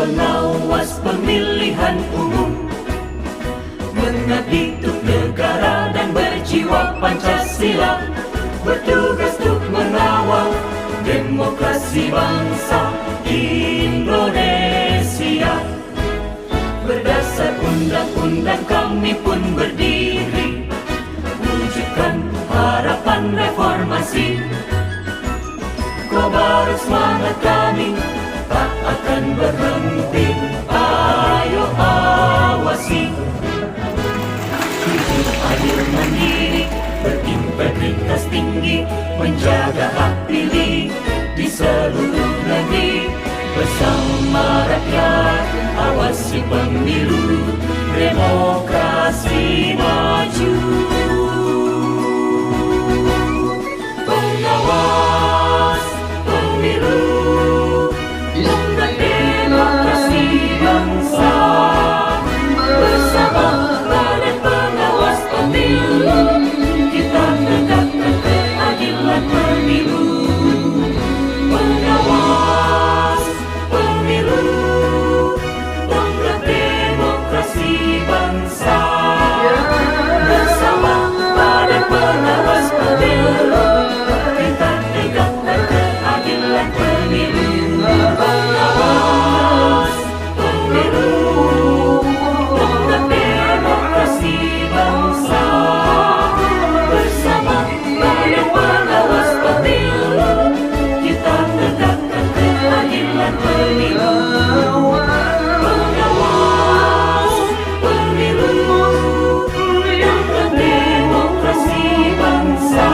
pengawas pemilihan umum, mengabdi untuk negara dan berjiwa Pancasila, bertugas untuk mengawal demokrasi bangsa Indonesia. Berdasar undang-undang kami pun berdiri, wujudkan harapan reformasi. Kobar semangat kami tak akan berhenti, ayo awasi. Jujur, adil, mandiri, berintegritas tinggi, menjaga hak pilih di seluruh negeri. Bersama rakyat, awasi pemilu, demokrasi maju. Pengawas pemilu, tonggak demokrasi bangsa. Bersama Badan Pengawas Pemilu, kita tegakkan keadilan pemilu. Pengawas pemilu, tonggak demokrasi bangsa. Bersama Badan Pengawas Pemilu, kita tegakkan keadilan pemilu. Pengawas pemilu, tonggak demokrasi bangsa. Bersama Badan Pengawas Pemilu, kita tegakkan keadilan pemilu. Pengawas pemilu, tonggak demokrasi bangsa.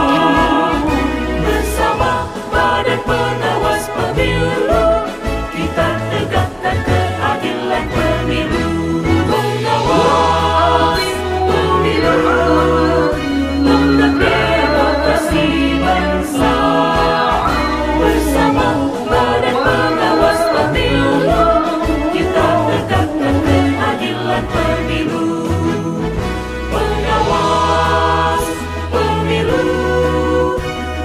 Bersama Badan Pengawas Pemilu, kita tegakkan keadilan pemilu. Pengawas pemilu, tonggak demokrasi bangsa. Bersama Badan Pengawas Pemilu, kita tegakkan keadilan pemilu. Pengawas pemilu,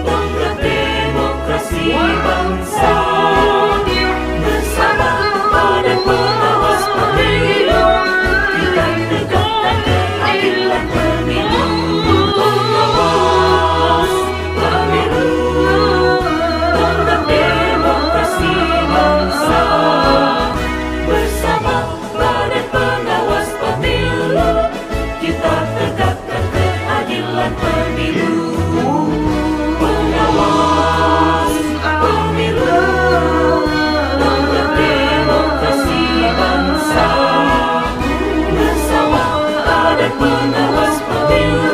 tonggak demokrasi bangsa. Bersama Badan Pengawas Pemilu, kita tegakkan keadilan pemilu. Pengawas pemilu, tonggak demokrasi bangsa. Bersama Badan Pengawas Pemilu, kita tegakkan keadilan pemilu. Pengawas pemilu, tonggak demokrasi bangsa. Bersama Badan Pengawas Pemilu,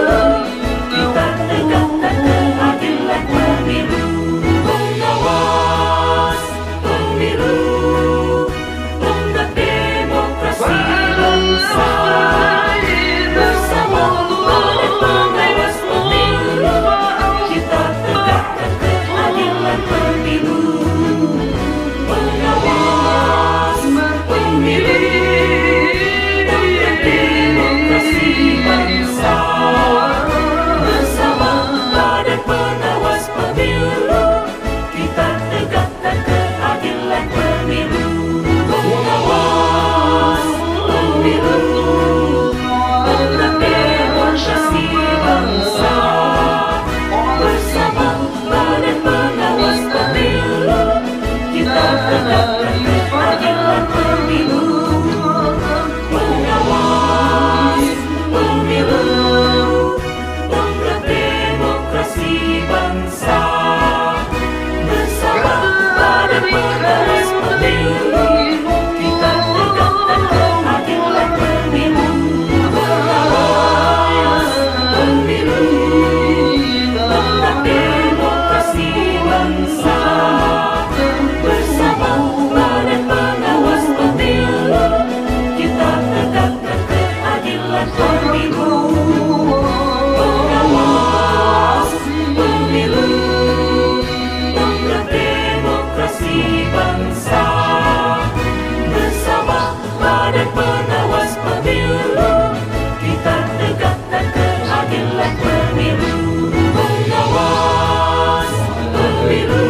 kita tegakkan keadilan pemilu. Pengawas pemilu, tonggak demokrasi bangsa. Bersama Badan Pengawas Pemilu, kita tegakkan keadilan pemilu. Pengawas pemilu, tonggak demokrasi bangsa. Bersama Badan Pengawas Pemilu, kita tegakkan keadilan pemilu. Pengawas pemilu, tonggak demokrasi bangsa. Bersama Badan Pengawas Pemilu, kita tegakkan keadilan pemilu. Pengawas pemilu, tonggak demokrasi bangsa. Bersama Badan Pengawas Pemilu, kita tegakkan keadilan pemilu. Pengawas pemilu, tonggak demokrasi bangsa. Bersama Badan Pengawas Pemilu, kita tegakkan keadilan pemilu. Pengawas pemilu, tonggak demokrasi bangsa. Bersama Badan Pengawas Pemilu, kita tegakkan keadilan pemilu. Pengawas pemilu,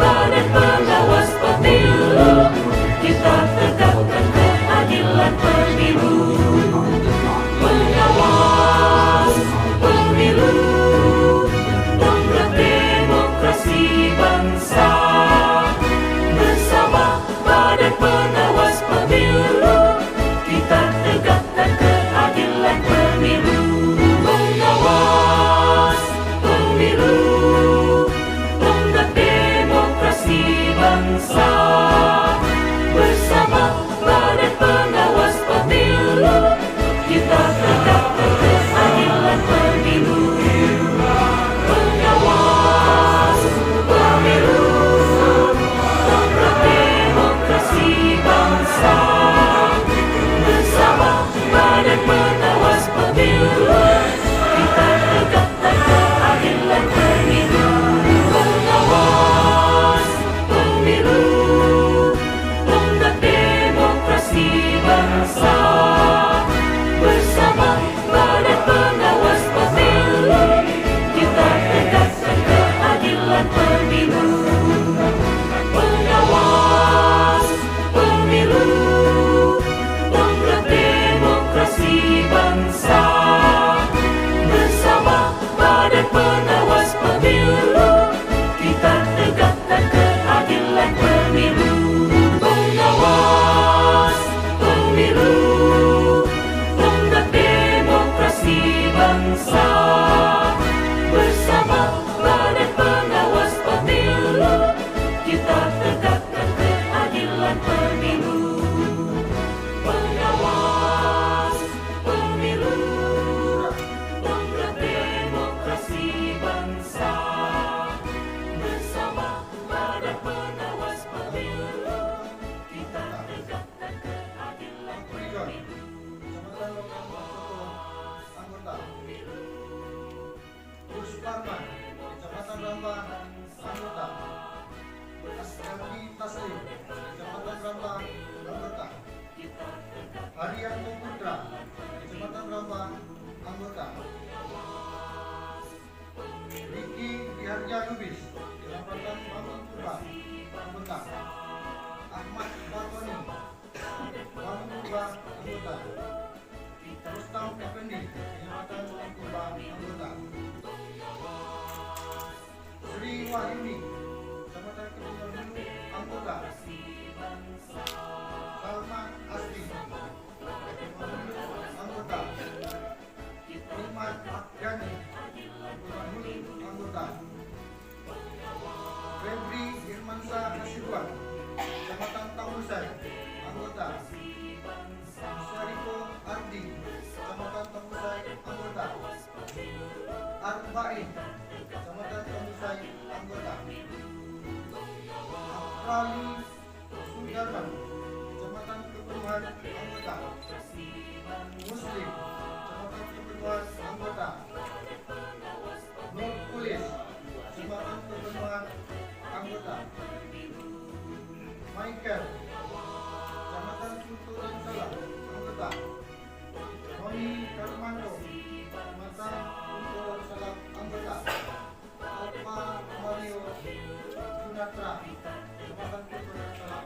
Badan Pengawas Pemilu, kita tegakkan keadilan pemilu. Pengawas Pemilu, tonggak demokrasi bangsa. Bersama Badan Pengawas Pemilu, kita tegakkan keadilan pemilu. Pengawas Pemilu, tonggak demokrasi bangsa. Bersama Badan Pengawas Pemilu, kita tegakkan keadilan pemilu. Pengawas Pemilu, tonggak demokrasi bangsa. Bersama Badan Pengawas Pemilu, kita tegakkan keadilan pemilu. Pengawas Pemilu, tonggak demokrasi bangsa. Bersama Badan Pengawas Pemilu, kita tegakkan keadilan pemilu. Pengawas Pemilu, tonggak demokrasi bangsa. Bersama Badan Pengawas Pemilu, kita tegakkan keadilan pemilu. Pengawas Pemilu, tonggak demokrasi bangsa. Bersama Badan Pengawas Pemilu, kita tegakkan keadilan pemilu. Pengawas Pemilu, tonggak demokrasi bangsa. Bersama Badan Pengawas Pemilu, kita tegakkan keadilan pemilu. Anggota Gus Parman, Kecamatan Rambang, anggota Asrandi Taslim, Kecamatan Rambang, anggota Haryanto Putra, Kecamatan Rambang, anggota Riki Diharja Lubis, Kecamatan Rambang Purba, anggota Ahmad Batoni, Rambang Purba, anggota Rustam Effendi, Kecamatan Rambang Purba, anggota Sri Wahyuni, Kecamatan Kedung Hulu, anggota Salman Asri, Kedung Hulu, anggota Iman Afghani, Kedung Hulu, anggota Febri Irmansa Hasibuan, Kecamatan Tamusai, anggota Syariko Ardi, Kecamatan Tamusai, anggota Arba'in, Kecamatan Tamusai, anggota Akrali Sudarman, Kecamatan Kepenuhan, anggota Muslim, Kecamatan Kepenuhan, anggota Nur Kulis, Kecamatan Kepenuhan, anggota Michael, Kecamatan Kutu dan Salam, anggota Roni Karmanto, Kecamatan Kutu dan Salam, anggota Alpa Mario Junatra, Kecamatan Kutu dan Salam,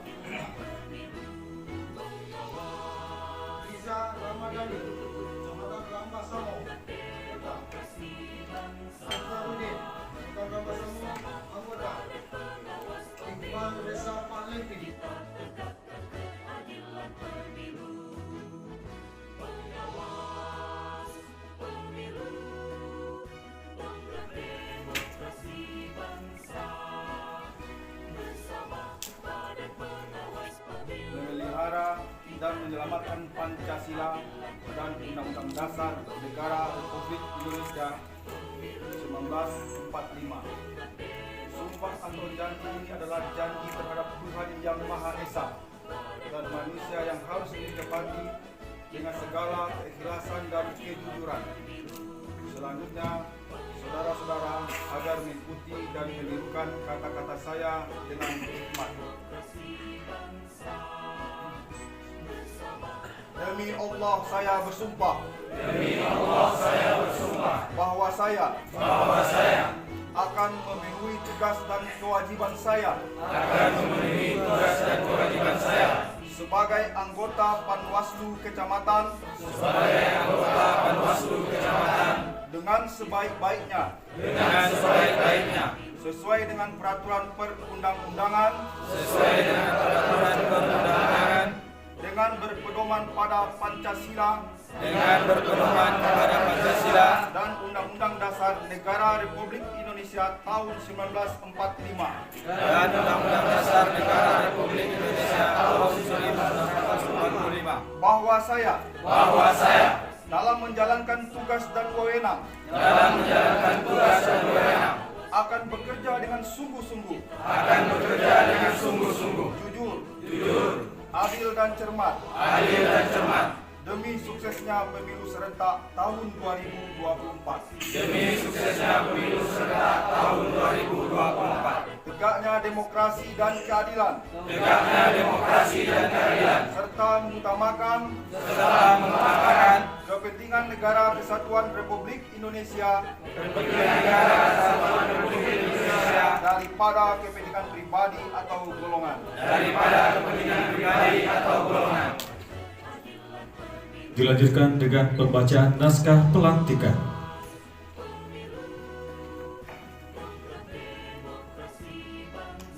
anggota Riza Ramadhani, Kecamatan Rambasamo, anggota Azharudin, Kecamatan Rambasamo, anggota Iqbal Reza Pahlevi, memelihara dan menyelamatkan Pancasila dan Undang-Undang Dasar Negara Republik Indonesia 1945. Sumpah atau janji ini adalah janji terhadap Tuhan Yang Maha Esa dan manusia yang harus ditepati dengan segala keikhlasan dan kejujuran. Selanjutnya, saudara-saudara agar mengikuti dan menirukan kata-kata saya dengan hikmat. Demi Allah saya bersumpah. Demi Allah saya bersumpah Bahwa saya akan memenuhi tugas dan kewajiban saya sebagai anggota Panwaslu Kecamatan dengan sebaik-baiknya sesuai dengan peraturan perundang-undangan dengan berpedoman pada Pancasila dan Undang-Undang Dasar Negara Republik Indonesia tahun 1945 bahwa saya dalam menjalankan tugas dan wewenang akan bekerja dengan sungguh-sungguh, jujur, adil dan cermat demi suksesnya pemilu serentak tahun 2024. Tegaknya demokrasi dan keadilan. Serta mengutamakan kepentingan negara kesatuan Republik Indonesia daripada kepentingan pribadi atau golongan. Dilanjutkan dengan pembacaan naskah pelantikan.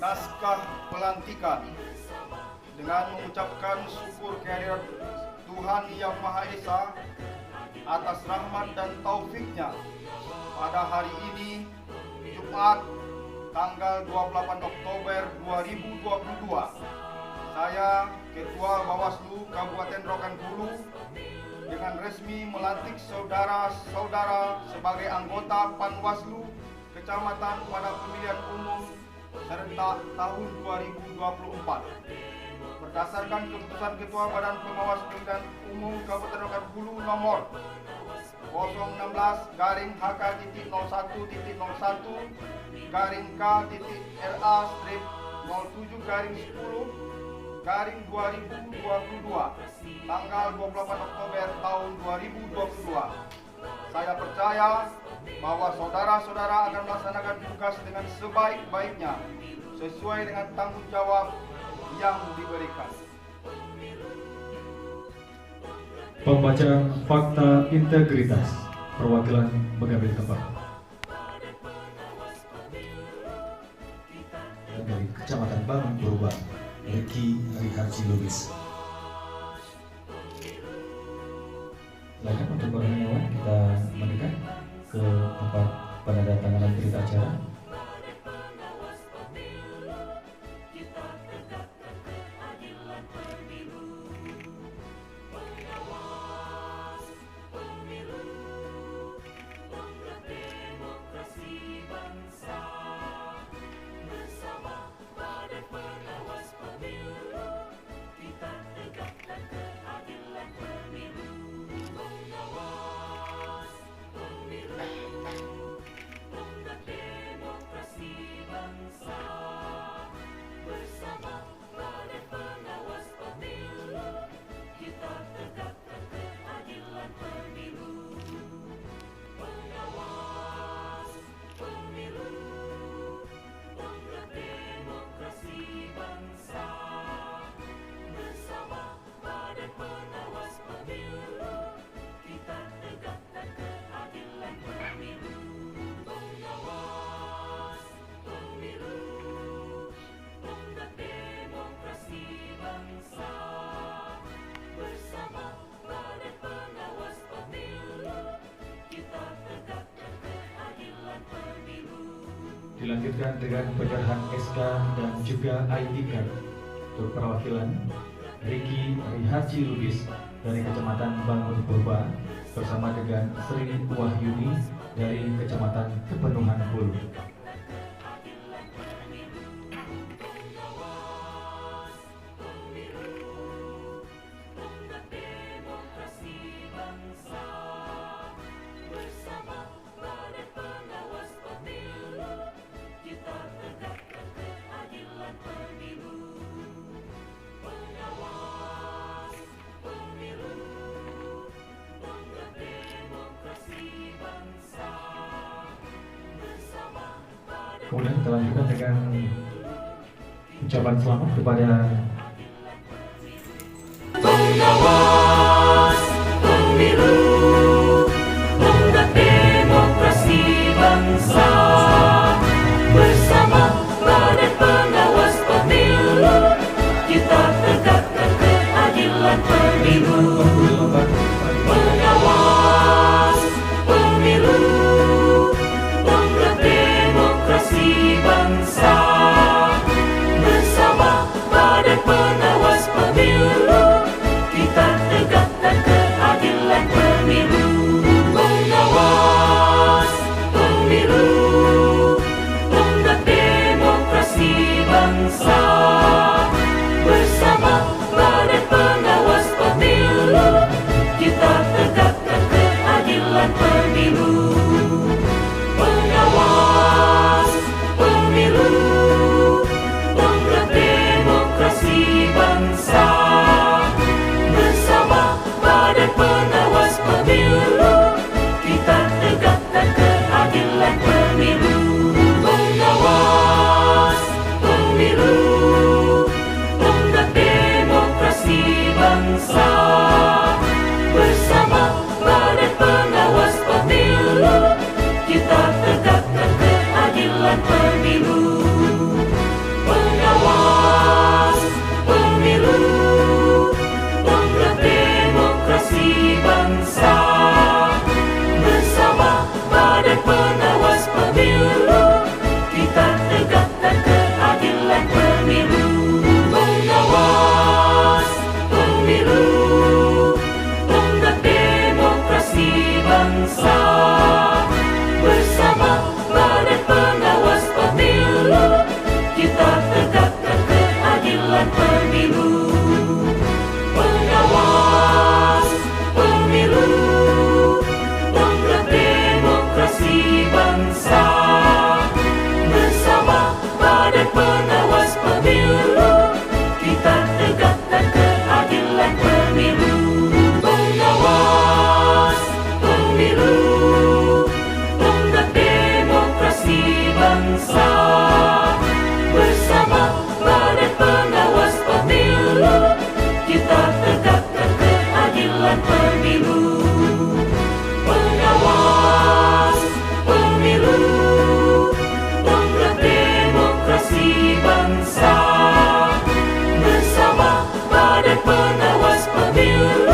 Naskah pelantikan dengan mengucapkan syukur kehadirat Tuhan Yang Maha Esa atas rahmat dan taufiknya pada hari ini Jumat tanggal 28 Oktober 2022. Saya Ketua Bawaslu Kabupaten Rokan Hulu dengan resmi melantik saudara-saudara sebagai anggota Panwaslu Kecamatan pada pemilihan umum serentak tahun 2024. Berdasarkan keputusan Ketua Badan Pengawas Pemilihan Umum Kabupaten Rokan Hulu nomor 016-HK-001-07-10-2022 tanggal 28 Oktober tahun 2022. Saya percaya bahwa saudara-saudara akan melaksanakan tugas dengan sebaik-baiknya sesuai dengan tanggung jawab yang diberikan. Pembacaan fakta integritas. Perwakilan mengambil tempat. Dari Kecamatan Bangun Purba, Ricky Riharji Lubis. Silakan untuk kawan-kawan kita mendekat ke tempat penandatanganan berita acara. Dilanjutkan dengan penyerahan SK dan juga ID card untuk perwakilan Ricky Riharji Lubis dari Kecamatan Bangun Purba bersama dengan Sri Wahyuni dari Kecamatan Kepenuhan Hulu. Kemudian kita lanjutkan dengan ucapan selamat kepada Pengawas Pemilu, Tonggak Demokrasi Bangsa. Bersama Badan Pengawas Pemilu, kita tegakkan keadilan pemilu. Pengawas Pemilu, Tonggak Demokrasi Bangsa. Bersama Badan Pengawas Pemilu, kita tegakkan keadilan pemilu. Pengawas Pemilu, Tonggak Demokrasi Bangsa. Bersama Badan Pengawas Pemilu, kita tegakkan keadilan pemilu. Pengawas Pemilu, Tonggak Demokrasi Bangsa. Bersama Badan Pengawas Pemilu, kita tegakkan keadilan pemilu. Pengawas Pemilu, Tonggak Demokrasi Bangsa. Bersama Badan Pengawas Pemilu, kita tegakkan keadilan pemilu. Pengawas Pemilu, Tonggak Demokrasi Bangsa. Bersama Badan Pengawas Pemilu, kita tegakkan keadilan pemilu. Pengawas Pemilu, Tonggak Demokrasi Bangsa. Bersama Badan Pengawas Pemilu, kita tegakkan keadilan pemilu. Pengawas Pemilu, Tonggak Demokrasi Bangsa. Bersama Badan Pengawas Pemilu, kita tegakkan keadilan pemilu. Pengawas Pemilu, Tonggak Demokrasi Bangsa. Bersama Badan Pengawas Pemilu, kita tegakkan keadilan pemilu. Pengawas Pemilu, Tonggak Demokrasi Bangsa. Bersama Badan Pengawas Pemilu,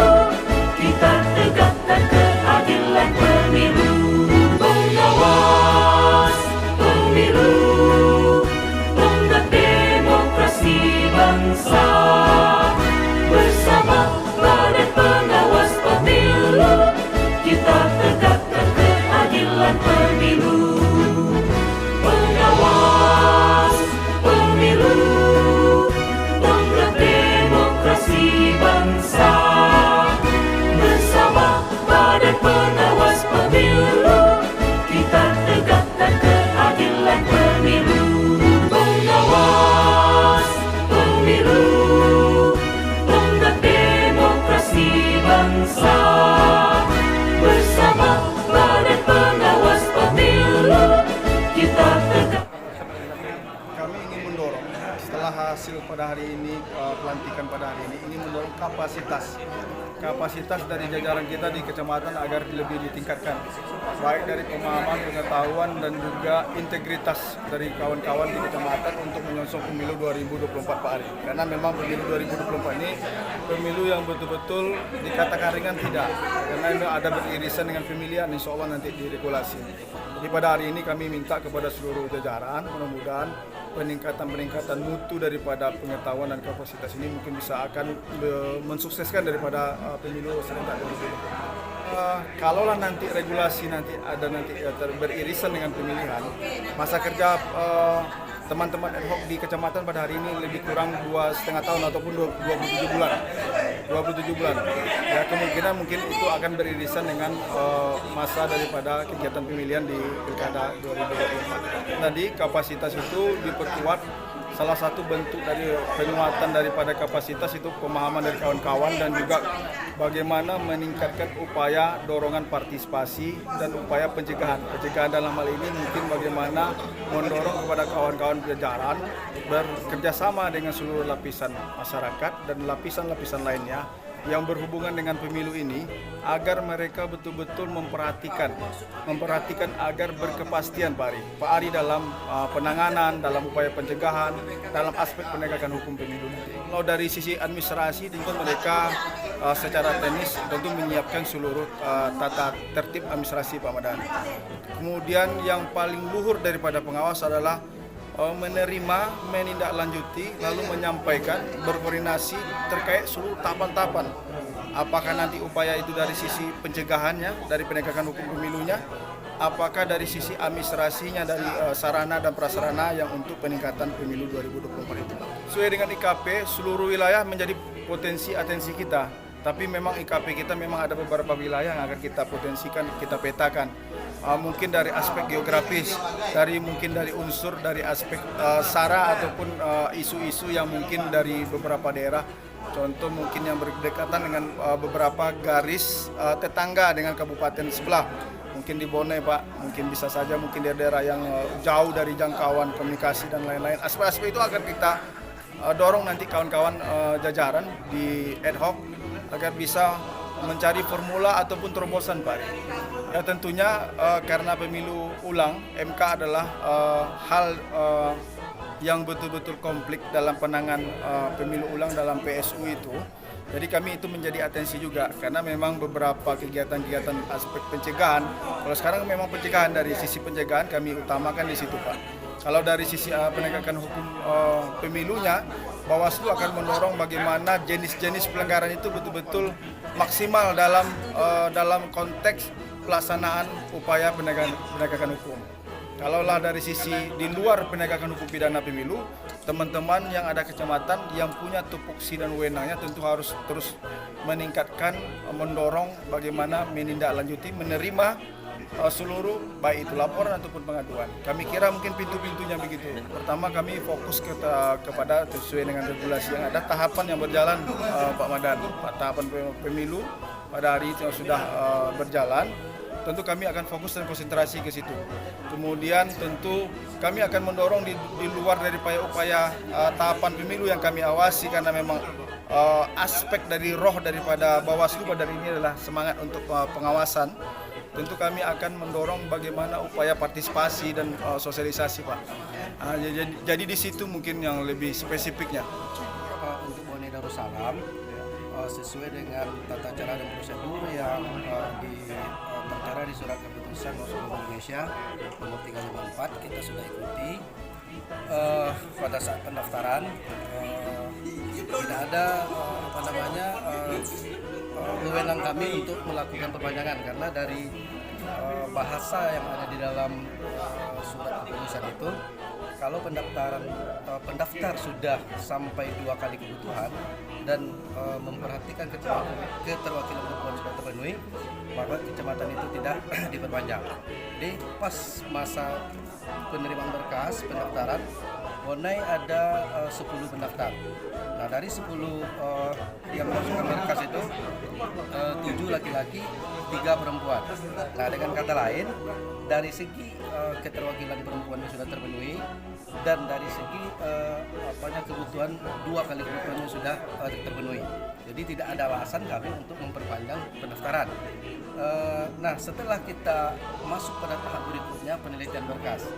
kita tegakkan keadilan pemilu. Pengawas Pemilu, Tonggak Demokrasi Bangsa. Bersama Badan Pengawas Pemilu, kita tegakkan keadilan pemilu. Pengawas Pemilu, Tonggak Demokrasi Bangsa. Bersama Badan Pengawas Pemilu, kita tegakkan keadilan pemilu. Pengawas Pemilu, Tonggak Demokrasi Bangsa. Bersama Badan Pengawas Pemilu, kita tegakkan. Kami ingin mendorong setelah hasil pada hari ini, pelantikan pada hari ini, ingin mendorong kapasitas dari jajaran kita di kecamatan agar lebih ditingkatkan, baik dari pemahaman, pengetahuan, dan juga integritas dari kawan-kawan di kecamatan untuk menyongsong pemilu 2024 Pak Ari. Karena memang pemilu 2024 ini pemilu yang betul-betul dikatakan ringan tidak, karena ini ada beririsan dengan pemilihan, insya Allah nanti diregulasi. Jadi pada hari ini kami minta kepada seluruh jajaran, mudah-mudahan peningkatan mutu daripada pengetahuan dan kapasitas ini mungkin bisa akan mensukseskan daripada pemilu serentak 2024. Kalaulah nanti regulasi nanti beririsan dengan pemilihan, masa kerja teman-teman ad hoc di kecamatan pada hari ini lebih kurang 2,5 tahun ataupun 27 bulan. Ya, kemungkinan mungkin itu akan beririsan dengan masa daripada kegiatan pemilihan di Pilkada 2024. Tadi kapasitas itu diperkuat salah satu bentuk dari penguatan daripada kapasitas itu pemahaman dari kawan-kawan dan juga bagaimana meningkatkan upaya dorongan partisipasi dan upaya pencegahan. Pencegahan dalam hal ini mungkin bagaimana mendorong kepada kawan-kawan jajaran bekerjasama dengan seluruh lapisan masyarakat dan lapisan-lapisan lainnya yang berhubungan dengan pemilu ini agar mereka betul-betul memperhatikan agar berkepastian Pak Ari dalam penanganan, dalam upaya pencegahan, dalam aspek penegakan hukum pemilu. Kalau dari sisi administrasi tentu mereka secara teknis tentu menyiapkan seluruh tata tertib administrasi Pak Madan. Kemudian yang paling luhur daripada pengawas adalah menerima, menindaklanjuti, lalu menyampaikan, berkoordinasi terkait seluruh tahapan-tahapan. Apakah nanti upaya itu dari sisi pencegahannya, dari penegakan hukum pemilunya, apakah dari sisi administrasinya, dari sarana dan prasarana yang untuk peningkatan pemilu 2024 itu. Sesuai dengan IKP, seluruh wilayah menjadi potensi atensi kita. Tapi memang IKP kita memang ada beberapa wilayah yang akan kita potensikan, kita petakan. Mungkin dari aspek geografis, mungkin dari unsur dari aspek sara ataupun isu-isu yang mungkin dari beberapa daerah. Contoh mungkin yang berdekatan dengan beberapa garis tetangga dengan kabupaten sebelah. Mungkin di Bone Pak, mungkin bisa saja mungkin di daerah yang jauh dari jangkauan komunikasi dan lain-lain. Aspek-aspek itu akan kita dorong nanti kawan-kawan jajaran di ad hoc agar bisa mencari formula ataupun terobosan Pak. Ya tentunya karena pemilu ulang, MK adalah hal yang betul-betul konflik dalam penanganan pemilu ulang dalam PSU itu. Jadi kami itu menjadi atensi juga karena memang beberapa kegiatan-kegiatan aspek pencegahan. Kalau sekarang memang pencegahan, dari sisi pencegahan kami utamakan di situ Pak. Kalau dari sisi penegakan hukum pemilunya, Bawaslu akan mendorong bagaimana jenis-jenis pelanggaran itu betul-betul maksimal dalam konteks pelaksanaan upaya penegakan hukum. Kalaulah dari sisi di luar penegakan hukum pidana pemilu, teman-teman yang ada kecamatan yang punya tupoksi dan wewenangnya tentu harus terus meningkatkan, mendorong bagaimana menindaklanjuti, menerima seluruh baik itu laporan ataupun pengaduan. Kami kira mungkin pintu-pintunya begitu. Pertama kami fokus kepada sesuai dengan regulasi yang ada, tahapan yang berjalan Pak Madan, tahapan pemilu pada hari itu yang sudah berjalan. Tentu kami akan fokus dan konsentrasi ke situ. Kemudian tentu kami akan mendorong di luar dari upaya tahapan pemilu yang kami awasi karena memang aspek dari roh daripada Bawaslu pada hari ini adalah semangat untuk pengawasan. Tentu kami akan mendorong bagaimana upaya partisipasi dan sosialisasi Pak. Jadi di situ mungkin yang lebih spesifiknya. Untuk Bone Darussalam sesuai dengan tata cara dan prosedur yang tertera di surat keputusan Bawaslu Indonesia nomor 354 kita sudah ikuti. Pada saat pendaftaran tidak ada wewenang kami untuk melakukan perpanjangan karena dari bahasa yang ada di dalam surat keputusan itu, kalau pendaftar sudah sampai 2 kali kebutuhan dan memperhatikan keterwakilan perempuan sudah terpenuhi, maka kecamatan itu tidak diperpanjang. Jadi pas masa penerimaan berkas pendaftaran, Bonai ada 10 pendaftar. Nah dari 10 yang memasukkan berkas itu 7 laki-laki, 3 perempuan. Nah dengan kata lain, dari segi keterwakilan perempuan yang sudah terpenuhi dan dari segi kebutuhan 2 kali kebutuhannya sudah terpenuhi. Jadi tidak ada alasan kami untuk memperpanjang pendaftaran. Nah setelah kita masuk pada tahap berikutnya penelitian berkas.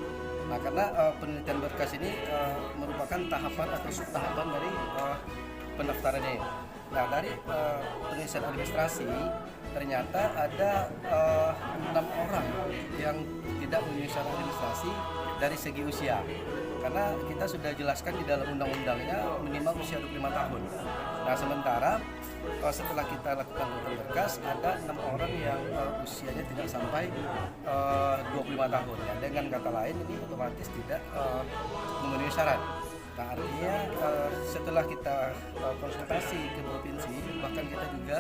Nah karena penelitian berkas ini merupakan tahapan atau subtahapan dari pendaftaran ini. Nah dari penelitian administrasi ternyata ada 6 orang yang tidak memenuhi syarat administrasi dari segi usia. Karena kita sudah jelaskan di dalam undang-undangnya minimal usia 25 tahun. Nah sementara setelah kita lakukan berkas ada 6 orang yang usianya tidak sampai 25 tahun. Ya. Dengan kata lain ini otomatis tidak memenuhi syarat. Nah artinya setelah kita konsultasi ke provinsi, bahkan kita juga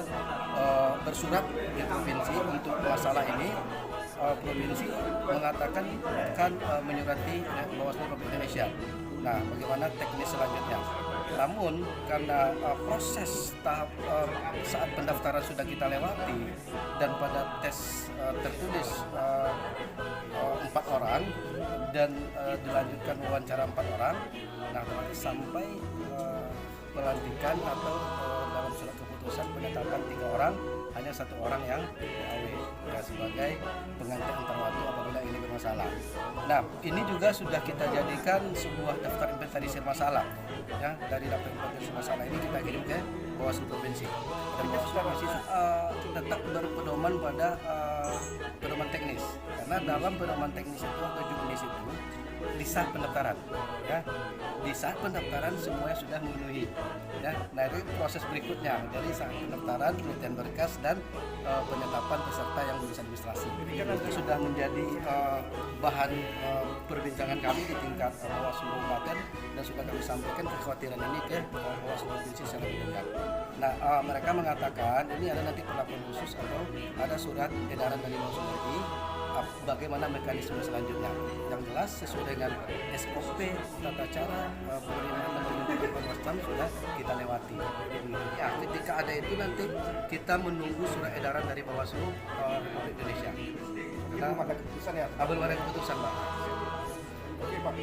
bersurat ke provinsi untuk masalah ini, provinsi mengatakan akan menyurati Bawaslu Republik Indonesia Nah, bagaimana teknis selanjutnya? Namun karena proses tahap saat pendaftaran sudah kita lewati dan pada tes tertulis 4 orang dan dilanjutkan wawancara 4 orang, nah otomatis sampai pelantikan atau dalam surat keputusan penetapan 3 orang, hanya 1 orang yang PAW ya, sebagai pengganti antar waktu apabila ini bermasalah. Nah, ini juga sudah kita jadikan sebuah daftar inventarisir masalah. Ya, dari daftar inventarisir masalah ini kita kirim ke Bawaslu Provinsi. Dan Bawaslu masih tetap berpedoman pada pedoman teknis. Karena dalam pedoman teknis itu atau juknis itu di saat pendaftaran, ya, di saat pendaftaran semuanya sudah memenuhi, ya. Nah, itu proses berikutnya. Jadi saat pendaftaran, penelitian berkas dan penetapan peserta yang lulus administrasi. Itu sudah menjadi bahan perbincangan kami di tingkat Bawaslu Kabupaten dan sudah kami sampaikan kekhawatiran ini ke Bawaslu Provinsi secara mendadak. Nah, mereka mengatakan ini ada nanti perlakuan khusus atau ada surat edaran dari Bawaslu RI bagaimana mekanisme selanjutnya. Yang jelas sesuai dengan SOP tata cara penerimaan dan pembentukan Bawaslu sudah kita lewati. Ya, ketika ada itu nanti kita menunggu surat edaran dari Bawaslu Republik Indonesia. Nah, Belum ada keputusan ya? belum ada keputusan, Pak. Oke Pak.